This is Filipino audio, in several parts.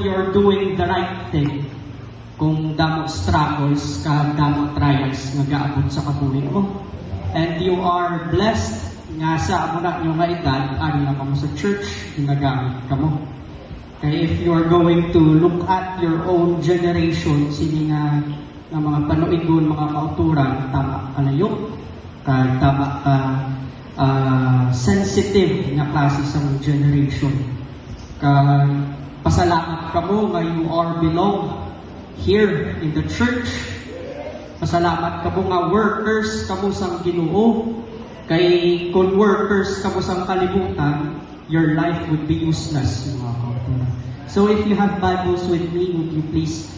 you're doing the right thing. Kung damo struggles, damo trials nga gaabot sa kabuhi mo. And you are blessed nga sa amo na yung nga edad, ari na kamo sa church, ginagamit kamo. Kaya if you are going to look at your own generation, sini nga mga panuigon, mga kauturan, tama ka layok, tama ka sensitive nga klase sa generation. Pasalamat ka mo nga you are belong here in the church. Pasalamat ka mo nga workers ka mo sang Ginoo. Kay kung workers ka mo sang kalibutan, your life would be useless. So if you have Bibles with me, would you please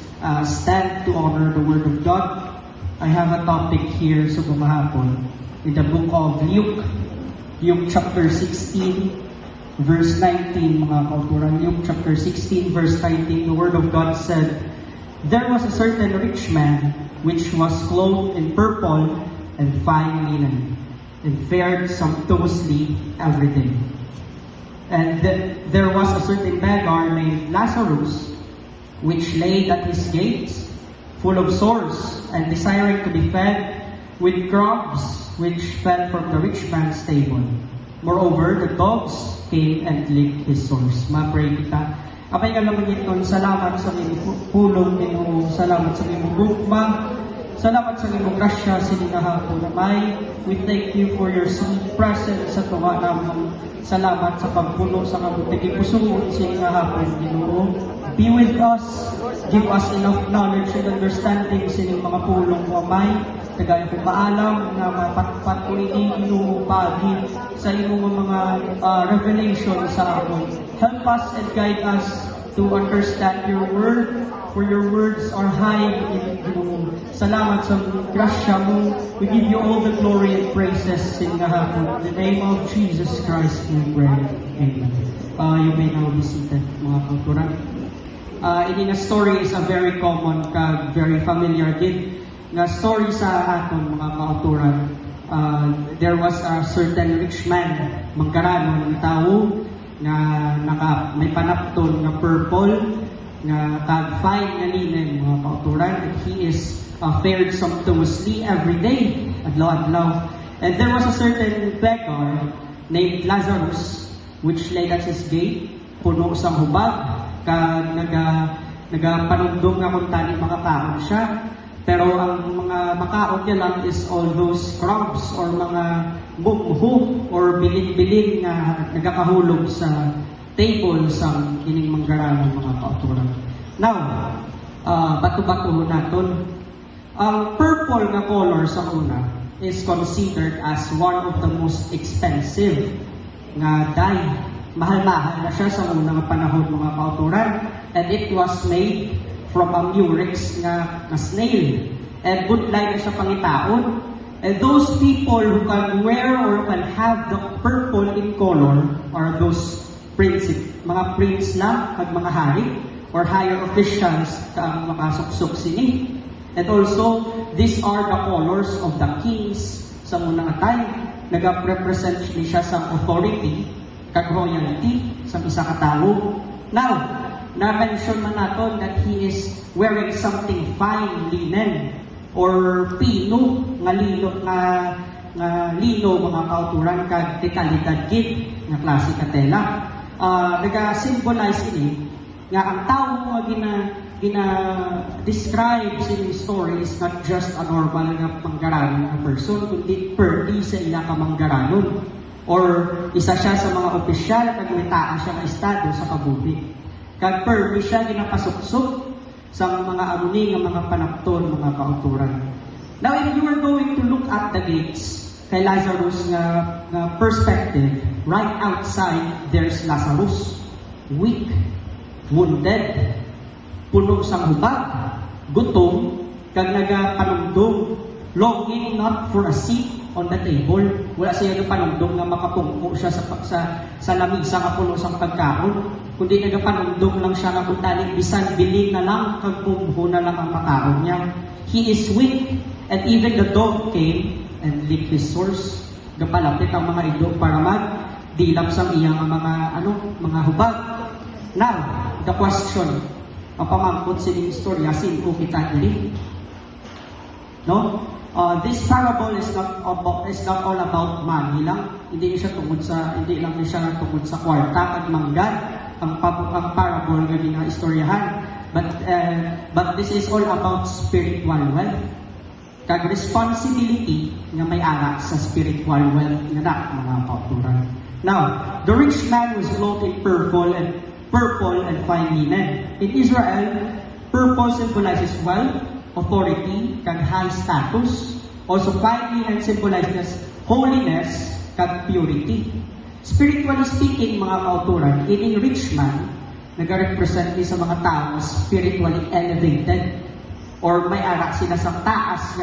stand to honor the Word of God? I have a topic here sa gumahapon in the book of Luke chapter 16, verse 19, mga kauturan. Luke chapter 16, verse 19, the Word of God said, "There was a certain rich man, which was clothed in purple and fine linen, and fared sumptuously every day. And there was a certain beggar named Lazarus, which lay at his gates, full of sores, and desiring to be fed with crumbs, which fell from the rich man's table. Moreover, the dogs came and licked his sores." Ma-pray kita. Apay ka naman ito, salamat sa inyong pulong ninyo, salamat sa inyong gugma, salamat sa inyong grasya, sinigahapon na may. We thank you for your sweet presence sa tuwa naman. Salamat sa pagpuno sa kabutig pusunod, sinigahapon, Ginoo. Be with us, give us enough knowledge and understanding sa inyong mga pulong mo, may. Kagaya kong maalam na mapatpat ko Ginoo pagi sa inyong mga revelation sa amin. Help us and guide us to understand your word, for your words are high in Ginoo. Salamat sa grasya mo. We give you all the glory and praises in the name of Jesus Christ we pray. Amen. You may now be seated, mga kauturan. In a story is a very common, very familiar din na story sa aton, mga kauturan. There was a certain rich man, magkarano ng tao, na may panapton na purple, na fine na linen, mga kauturan. And he is fared sumptuously every day, adlaw-adlaw. And there was a certain beggar named Lazarus, which lay at his gate, puno sa hubag, nagapanugdong na kung tani makakaon siya. Pero ang mga makaon niya lang is all those crumbs or mga bumho or bilin-bilin na nagakahulog sa table sa kining manggaran ng mga kauturan. Now, bato-bato naton. Ang purple na color sa una is considered as one of the most expensive nga dye. Mahal-mahal na siya sa unang panahon, mga kauturan. And it was made from a murex na snail. And good light na siya pangitaon. And those people who can wear or can have the purple in color are those mga prince lang, at mga hari, or higher officials ang makasuksok sini. And also, these are the colors of the kings sa munang time. Nag-represent siya sa authority, kag-royalty, sa isa ka tao. Now, na-mention man natin that he is wearing something fine linen or pino nga lino, mga kauturan, kag dekalidad gid nga klase ka tela. Naga-symbolize ini nga ang tao nga gina-describe sa inyong story is not just a normal nga manggaranon na person, kundi perdi sa ila ka manggaranon. Or isa siya sa mga opisyal kag may taan siya nga estado sa kabuhi. Kag perdi siya ginapasuksok sa mga amuni nga mga panapton, mga kauturan. Now, if you are going to look at the gates kay Lazarus nga perspective, right outside there's Lazarus, weak, wounded, puno sa hubag, gutom, kag nagapanumdum, longing not for a seat on the table. Wala siya nagapanumdum nga makapungko siya sa lamisa nga puno sa pagkaon, kundi nagapanumdum lang siya nga kung tali bisan bilin na lang, kag bumbo na lang ang makaon niya. He is weak, and even the dog came and licked his sores. Gapalapit ang mga ido para magdilap sa iyang mga hubag. Now, the question, mapamangkot sining istorya, sino kita diri? No? This parable is not all about money lang. Hindi lang siya tungkol sa kwarta at manggad ang parable nga ginaistoryahan. But this is all about spiritual wealth. Kag responsibility nga may ara sa spiritual wealth nga mga kauturan. Now, the rich man was clothed in purple and fine linen. In Israel, purple symbolizes wealth, authority, kag high status. Also, fine linen symbolizes holiness, kag purity. Spiritually speaking, mga kauturan, in rich man, nag-represent sa mga tao spiritually elevated or may ara sila sa taas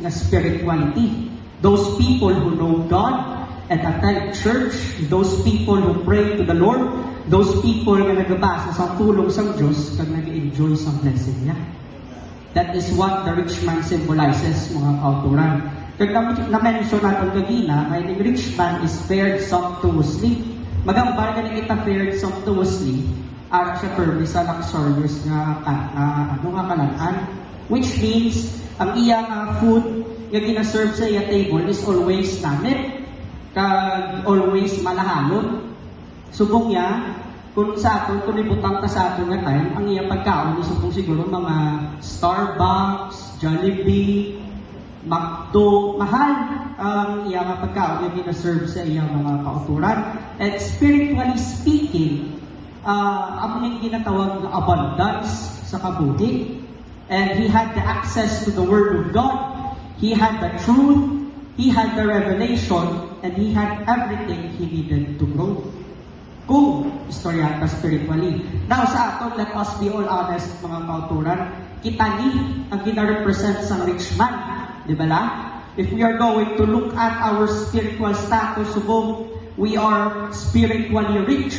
na spirituality. Those people who know God and attend church, those people who pray to the Lord, those people na nagabasa sa tulong sa Diyos kag nag-enjoy sa blessing niya. That is what the rich man symbolizes, mga kauturan. Kag na-mention natin kagina, ay the rich man is fared sumptuously. Magambar ka na kita fared sumptuously, ara siya permi sa luxurious nga kalanan. Which means, ang iyang food nga gina-serve sa iya table is always namit, kag always malahalon. Subong niya, kung ibutang ka sa aton nga time, ang iyang pagkaon is subong siguro mga Starbucks, Jollibee, McDo, mahal ang iyang pagkaon nga gina-serve sa iyang mga kauturan. And spiritually speaking, ang yung ginatawag na abundance sa kabuhi. And he had the access to the Word of God. He had the truth. He had the revelation. And he had everything he needed to grow. Kung istorya ka spiritually. Now sa aton, let us be all honest, mga kauturan. Kita ni ang gina-represent sa rich man. Di ba la? If we are going to look at our spiritual status, subong we are spiritually rich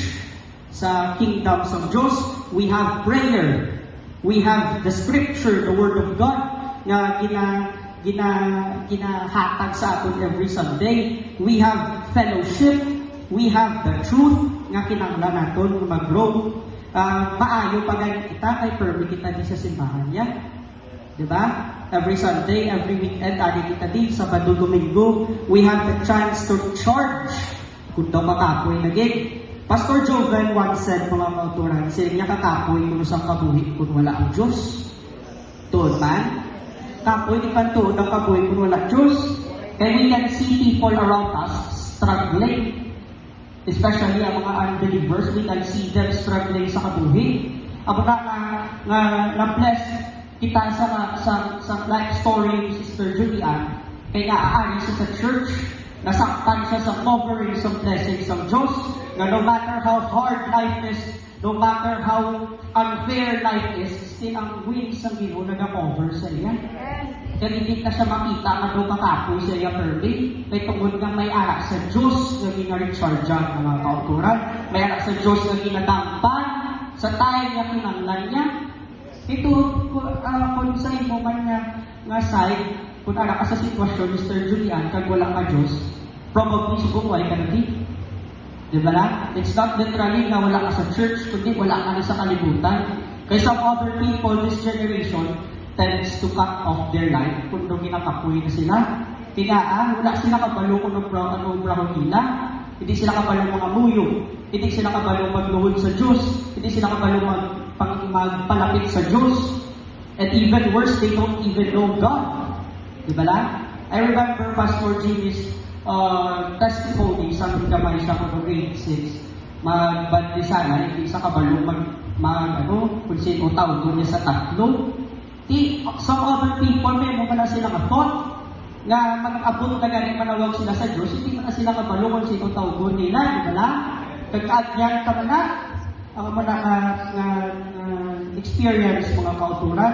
sa kingdom sa Diyos. We have prayer. We have the scripture, the word of God, nga ginahatag sa aton every Sunday. We have fellowship. We have the truth nga kinahanglan naton mag-grow. Maayo pa ganyan kita kay permi kita di sa simbahan niya. Diba? Every Sunday, every weekend, adi kita di, Sabado, Domingo, we have the chance to charge. Kung daw makapoy na gig. Pastor Joven once said, mga kauturan, sila niya kakapoy kung saan kabuhi kung wala ang Diyos. Tuod man, kapoy di pa tuod ang kabuhi kung wala Diyos. Kaya we can see people around us struggling. Especially ang mga unbelievers, we can see them struggling sa kabuhi. Abo na bless kita sa life story ni Sister Julian, kaya naaari siya sa church, nasaktan siya sa covering sa blessings ng Diyos, na no matter how hard life is, no matter how unfair life is, still ang wings ng Ginoo nag-cover sa iya. Kaya hindi ka siya makita na doon makapoy sa iya perdi, kaya tungkol nga may ara sa Diyos na gina-recharge ang mga kauturan, may ara sa Diyos na ginadampan, sa tayo niya pinanglan niya. Ito, kung sa imo man nga side, kung ara ka sa sitwasyon, Mr. Julian, kag wala ka Diyos, probably subukway ka na di. Di ba na? It's not literally na wala ka sa church, kundi wala ka na sa kalibutan. Kaya some other people, this generation, tends to cut off their life kung nung ginakapoy na sila. Wala sila kabalo kung anong brahon nila. Hindi sila kabalo mga muyo. Hindi sila kabalo magluhod sa Diyos. Hindi sila kabalo magpalapit sa Diyos. And even worse, they don't even know God. Di ba lang? I remember Pastor Jimmy's testimony sa ating kamay sa grade 6. Magbandisana, hindi sa kabalo kung sino tawag niya sa tatlo. Some other people, may mo na sila thought nga mag-abot na galing manawag sila sa Diyos, hindi na sila kabalo kung sino tawag nila, di ba lang? Pagkaadyan ka na, ang mga experience mga kauturan,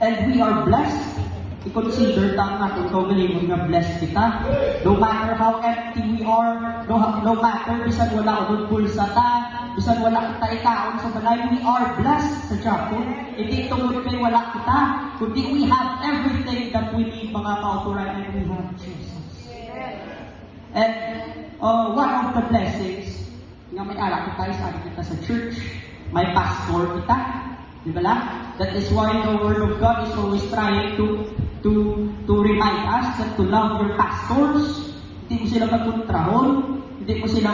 and we are blessed. I-consider ta nga kung kaugalingon nga blessed kita. No matter how empty we are, no matter bisan wala o bulsa ta, bisan wala kita ikaon sa balay, we are blessed sa Jacob. Hindi tungkol kay wala kita, kundi we have everything that we need mga kauturan, and we have Jesus. And one of the blessings nga may ala kita is kita sa church. may pastor kita. Di ba lang? That is why the Word of God is always trying to remind us that to love your pastors. Hindi mo sila pagkontrahon, hindi mo sila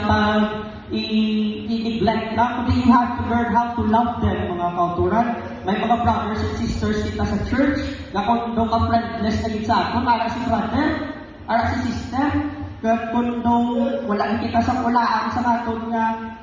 i-neglect lang, kundi you have to learn how to love them, mga kauturan. May mga brothers and sisters kita sa church, na kung doon ka friendless na sa akin, ara si brother, ara si sister, kung doon wala kita sa kulaan sa aton nga